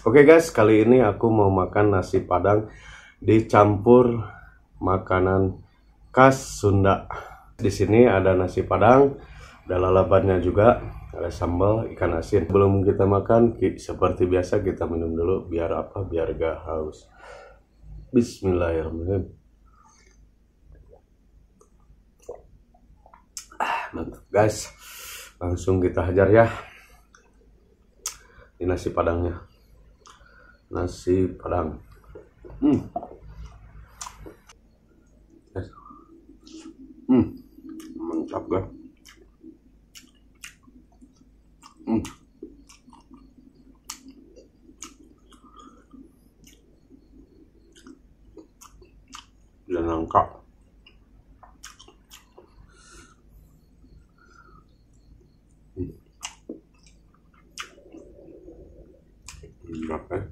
Oke guys, kali ini aku mau makan nasi Padang dicampur makanan khas Sunda. Di sini ada nasi Padang, ada lalapannya juga, ada sambal ikan asin. Sebelum kita makan, seperti biasa kita minum dulu biar apa? Biar gak haus. Bismillahirrahmanirrahim. Mantap guys, langsung kita hajar ya. Ini nasi Padangnya. Nasi Padang. Mantap guys. Dan lengkap. Berapa ya?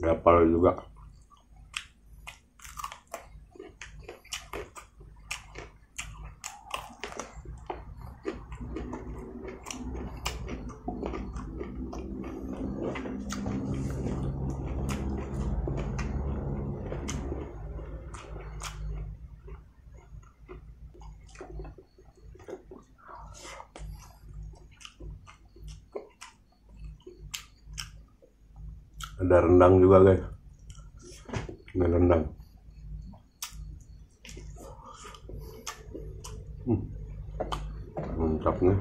Gapal juga. Ada rendang juga guys. Ini rendang. Mantap nih.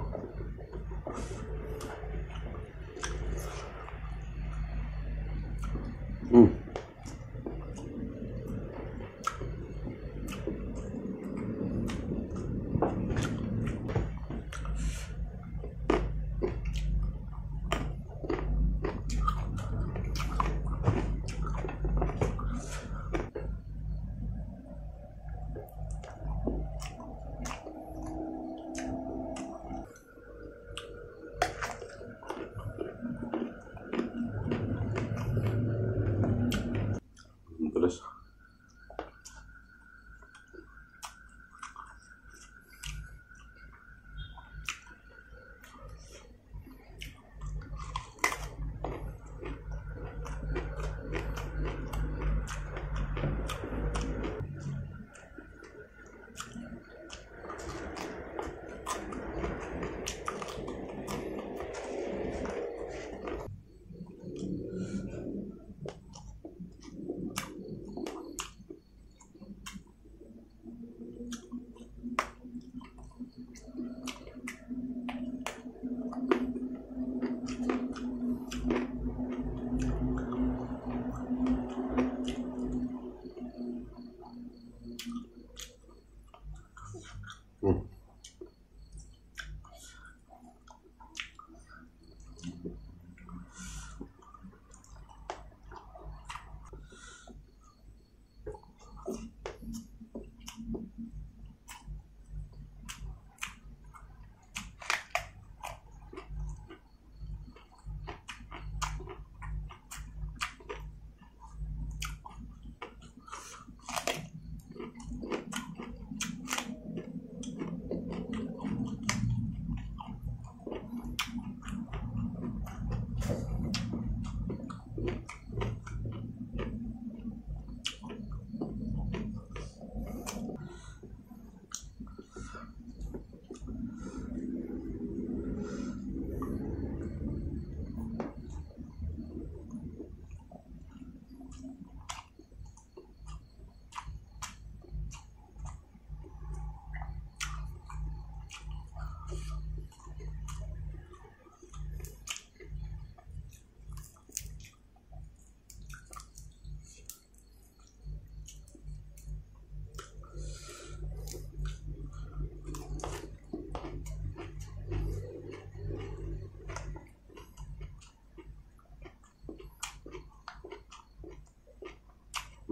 Terus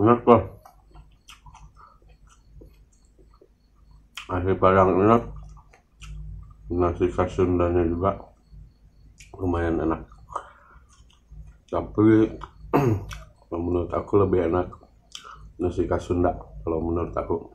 enak loh. Nasi Padang enak. Nasi khas Sundanya juga lumayan enak, tapi menurut aku lebih enak nasi khas Sunda kalau menurut aku.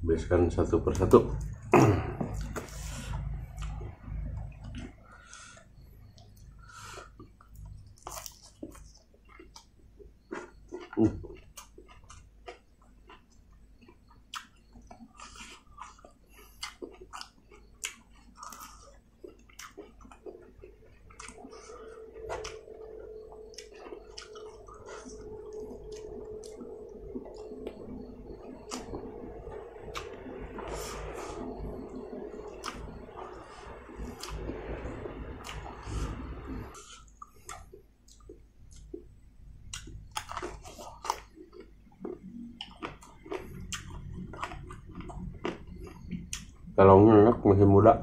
Biaskan satu persatu. Kalau enak masih muda.